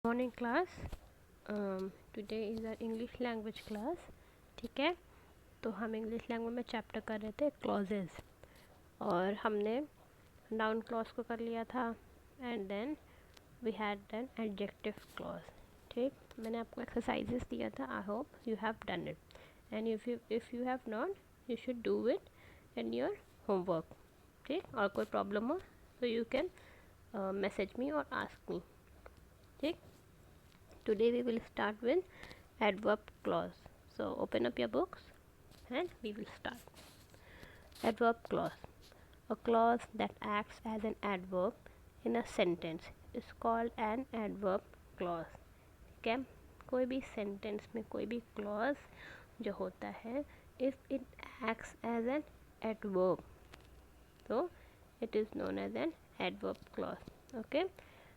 Morning class. Today is our English language class. ठीक है, तो हम इंग्लिश लैंग्वेज में चैप्टर कर रहे थे क्लॉजेज, और हमने नाउन क्लॉज को कर लिया था and then we had done adjective clause. ठीक, मैंने आपको एक्सरसाइजेस दिया था, I hope you have done it, and if you have not you should do it in your homework. ठीक, और कोई प्रॉब्लम हो तो यू कैन मैसेज मी और आस्क मी। ठीक, today we will start with adverb clause. So open up your books and we will start. Adverb clause, a clause that acts as an adverb in a sentence is called an adverb clause. ठीक है, कोई भी sentence में कोई भी clause जो होता है, if it acts as an adverb, so it is known as an adverb clause. Okay,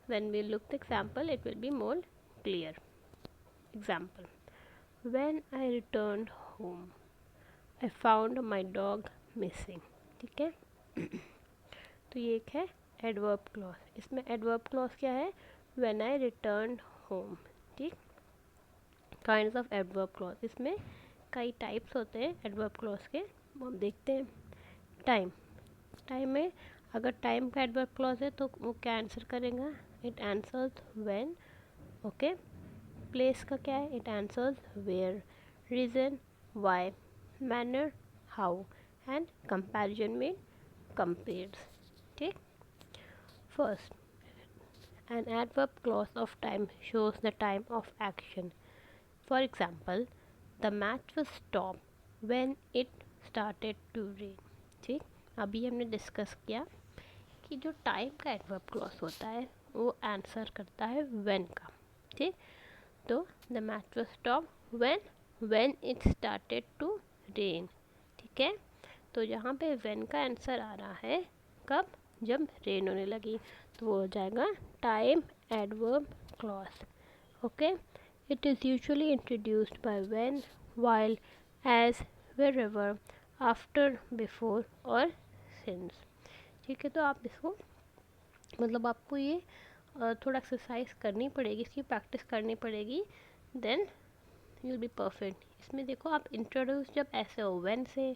when we look the example it will be more clear. Example, when I returned home I found my dog missing. ठीक है, तो ये एक है adverb clause. इसमें adverb clause क्या है? when I returned home। ठीक, काइंड्स ऑफ एडवर्ब क्लॉज, इसमें कई टाइप्स होते हैं एडवर्ब क्लॉज के, वो हम देखते हैं। टाइम, टाइम में अगर टाइम का एडवर्ब क्लॉज है तो वो क्या आंसर करेगा? It answers when. Okay, place का क्या है? It answers where. Reason why. Manner how. And comparison में कंपेयर्स। ठीक, first, an adverb clause of time shows the time of action. For example, the match was stopped when it started to rain. ठीक, अभी हमने discuss किया कि जो time का adverb clause होता है वो आंसर करता है व्हेन का। ठीक, तो the match was stop when it started to rain. ठीक है, तो यहाँ पे व्हेन का आंसर आ रहा है कब? जब रेन होने लगी, तो वो हो जाएगा time adverb clause. Okay, it is usually introduced by when, while, as, wherever, after, before और सिंस। ठीक है, तो आप इसको मतलब आपको ये थोड़ा एक्सरसाइज करनी पड़ेगी, इसकी प्रैक्टिस करनी पड़ेगी, then you will be perfect. इसमें देखो आप इंट्रोड्यूस जब ऐसे हो, व्हेन से,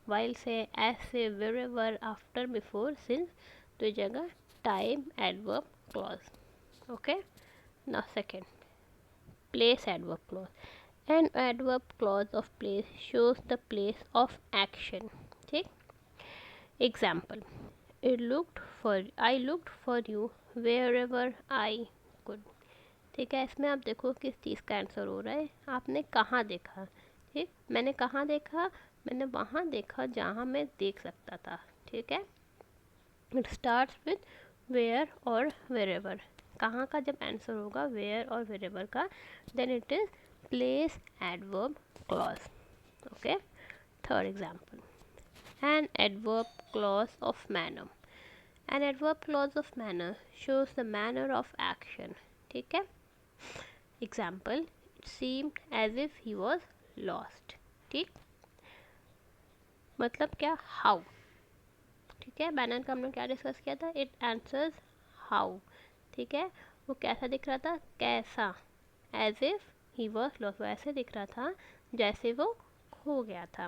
वाइल से, एज से, वेरेवर, आफ्टर, बिफोर, सिंस, तो ये जगह time adverb clause. Okay, now second, place adverb clause. An adverb clause of place shows the place of action. ठीक, example, I looked for you wherever I could। ठीक है, इसमें आप देखो किस चीज़ का आंसर हो रहा है, आपने कहाँ देखा। ठीक, मैंने कहाँ देखा? मैंने वहाँ देखा जहाँ मैं देख सकता था। ठीक है, इट स्टार्ट्स विथ वेयर और वेरेवर। कहाँ का जब आंसर होगा वेयर और वेरेवर का, then it is place adverb clause. Okay, third example, an adverb clause of manner. An adverb clause of manner shows the manner of action. ठीक है, example, it seemed as if he was lost। ठीक, मतलब क्या? How. ठीक है, manner का हमने क्या डिस्कस किया था? It answers how. ठीक है, वो कैसा दिख रहा था? कैसा, as if he was lost, वैसे दिख रहा था जैसे वो खो गया था।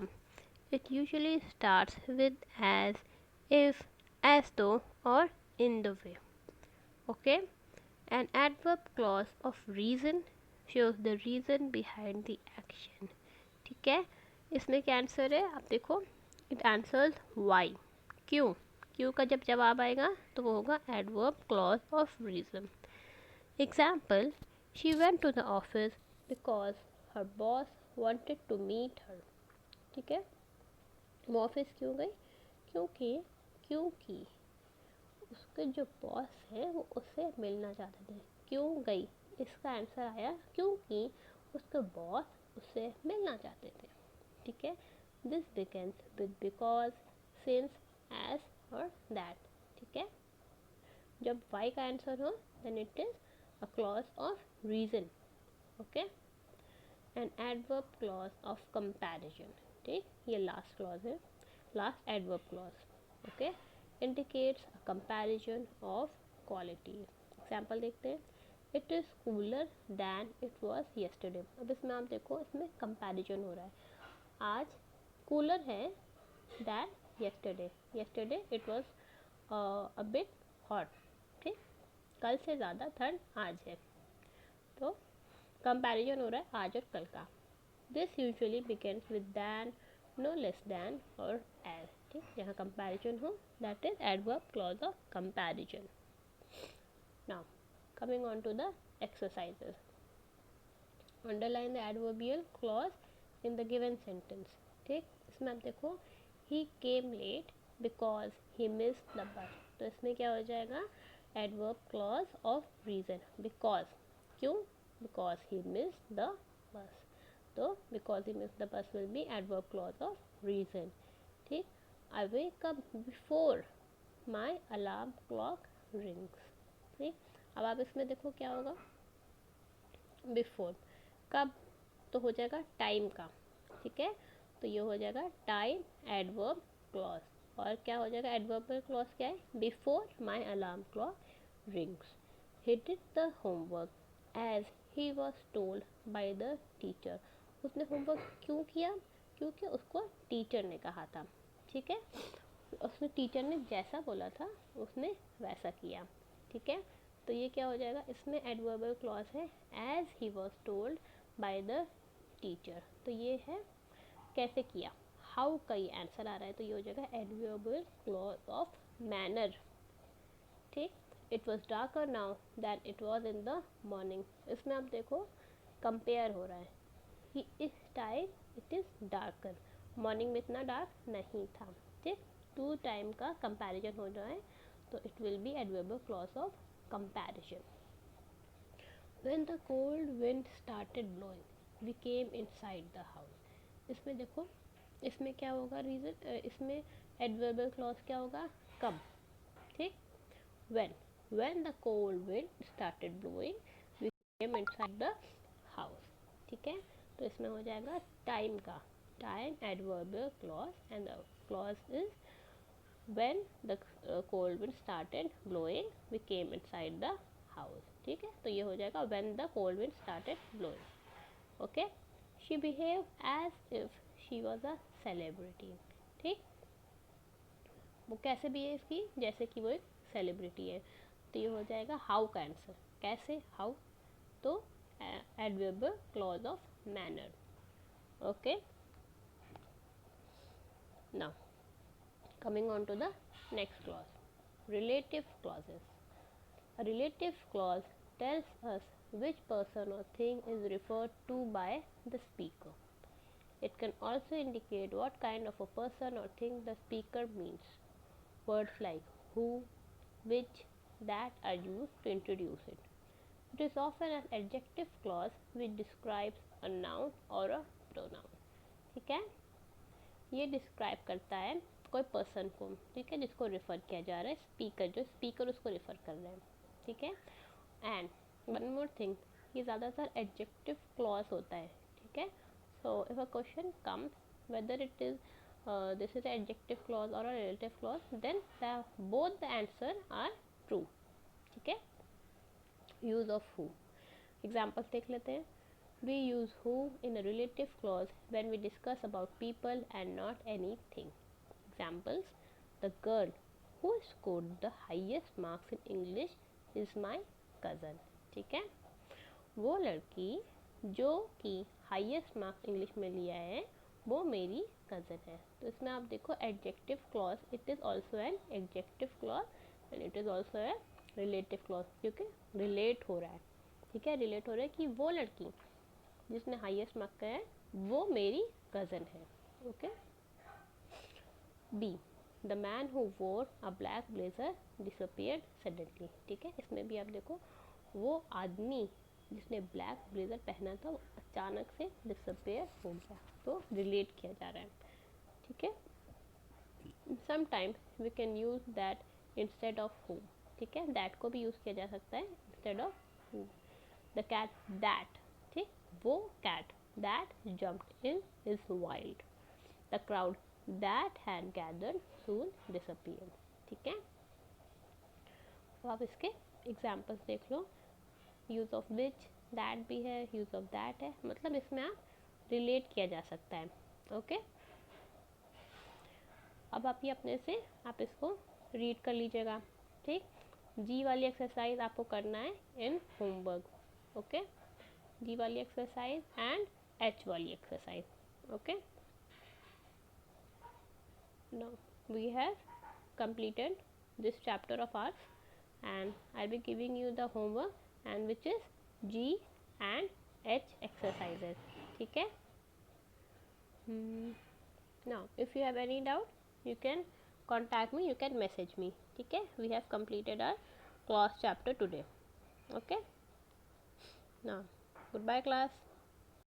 It usually starts with as, if, as though और in the way. Okay, an adverb clause of reason shows the reason behind the action। ठीक है, इसमें क्या आंसर है? आप देखो, इट आंसर्स वाई, क्यों। क्यों का जब जवाब आएगा तो वो होगा adverb clause of reason. Example, she went to the office because her boss wanted to meet her. ठीक है, वो ऑफिस क्यों गई? क्योंकि उसके जो बॉस है वो उससे मिलना चाहते थे। क्यों गई, इसका आंसर आया क्योंकि उसके बॉस उससे मिलना चाहते थे। ठीक है, this begins with because, since, as और दैट। ठीक है, जब वाई का आंसर हो then it is a clause of reason. Okay, an adverb clause of comparison. ठीक, ये लास्ट क्लॉज है, last adverb clause. Okay, indicates a comparison of quality। Example देखते हैं, it is cooler than it was yesterday. अब इसमें आप देखो, इसमें कंपैरिजन हो रहा है। आज कूलर है than yesterday. Yesterday it was a bit hot. ठीक, कल से ज़्यादा ठंड आज है। तो कंपैरिजन हो रहा है आज और कल का। This usually begins with than, no less than और एज। ठीक, जहाँ कंपैरिजन हो that is adverb clause of comparison. Now coming on to the exercises, underline the adverbial clause in the given sentence. ठीक, इसमें आप देखो, he came late because he missed the bus. तो इसमें क्या हो जाएगा, adverb clause of reason. Because, क्यों, because he missed the bus. तो because he missed the bus will be adverb clause of reason. ठीक, I wake up before my alarm clock rings. ठीक, अब आप इसमें देखो क्या होगा, बिफोर कब, तो हो जाएगा टाइम का। ठीक है, तो ये हो जाएगा टाइम एडवर्ब क्लॉज। और क्या हो जाएगा, एडवर्ब क्लॉज क्या है, before my alarm clock rings. He did the homework as he was told by the teacher. उसने होमवर्क क्यों किया, क्योंकि उसको टीचर ने कहा था। ठीक है, उसने टीचर ने जैसा बोला था उसने वैसा किया। ठीक है, तो ये क्या हो जाएगा, इसमें एडवर्बल क्लॉज है as he was told by the teacher. तो ये है कैसे किया, हाउ का ये आंसर आ रहा है, तो ये हो जाएगा एडवर्बल क्लॉज ऑफ मैनर। ठीक, it was darker now than it was in the morning. इसमें आप देखो कंपेयर हो रहा है, ही इस time it is darker, morning में इतना डार्क नहीं था। ठीक, टू टाइम का कंपैरिजन हो रहा है, तो it will be adverbial clause of comparison. When the cold wind started blowing, we came inside the house. इसमें देखो, इसमें क्या होगा रीज़न, इसमें एडवर्बल क्लॉज क्या होगा, कब। ठीक, when the cold wind started blowing, we came inside the house। ठीक है, तो इसमें हो जाएगा टाइम का, time adverbial clause and the clause is when the cold wind started blowing we came inside the house। ठीक है, तो ये हो जाएगा when the cold wind started blowing। okay, she behaved as if she was a celebrity। ठीक, वो कैसे behave की, जैसे कि वो एक सेलिब्रिटी है। तो ये हो जाएगा हाउ का आंसर, कैसे, हाउ, तो adverb clause of manner. Okay, now coming on to the next clause, relative clauses। A relative clause tells us which person or thing is referred to by the speaker. It can also indicate what kind of a person or thing the speaker means. Words like who, which, that are used to introduce it. It is often an adjective clause which describes a noun or a pronoun। ठीक है, ये describe करता है कोई person को, ठीक है, जिसको रेफर किया जा रहा है, स्पीकर, जो स्पीकर उसको रेफर कर रहे हैं। ठीक है, एंड वन मोर थिंग, ये ज़्यादातर एडजेक्टिव क्लॉज होता है। ठीक है, so if a question comes whether it is this is adjective clause और a relative clause, then both the answer are true. ठीक है, यूज ऑफ हु, एग्जाम्पल्स देख लेते हैं। We use who in a relative clause when we discuss about people and not anything. Examples: the girl who scored the highest marks in English is my cousin। ठीक है, वो लड़की जो कि highest marks English में लिया है वो मेरी कज़न है। तो इसमें आप देखो adjective clause, it is also an adjective clause and it is also a relative clause, क्योंकि रिलेट हो रहा है। ठीक है, रिलेट हो रहा है कि वो लड़की जिसने हाईएस्ट मार्क किया है वो मेरी कज़न है। Okay, B, the man who wore a black blazer disappeared suddenly. ठीक है, इसमें भी आप देखो वो आदमी जिसने ब्लैक ब्लेजर पहना था वो अचानक से डिसअपियर हो गया, तो रिलेट किया जा रहा है। ठीक है, sometimes we can use that instead of who. ठीक है, दैट को भी यूज़ किया जा सकता है instead of who. The cat that, ठीक, वो cat that jumped in is wild. The crowd that had gathered soon disappear. ठीक है, तो आप इसके एग्जाम्पल्स देख लो। यूज़ ऑफ विच, दैट भी है, यूज़ ऑफ दैट है, मतलब इसमें आप रिलेट किया जा सकता है। ओके, अब आप ये अपने से आप इसको रीड कर लीजिएगा। ठीक, जी वाली एक्सरसाइज आपको करना है इन होमवर्क। ओके, जी वाली एक्सरसाइज एंड एच वाली exercise. Okay, now we have completed this chapter of ours and I'll be giving you the homework and which is G and H exercises. ठीक है, now if you have any doubt you can contact me, you can message me. ठीक है, we have completed our class chapter today. Okay, now goodbye class.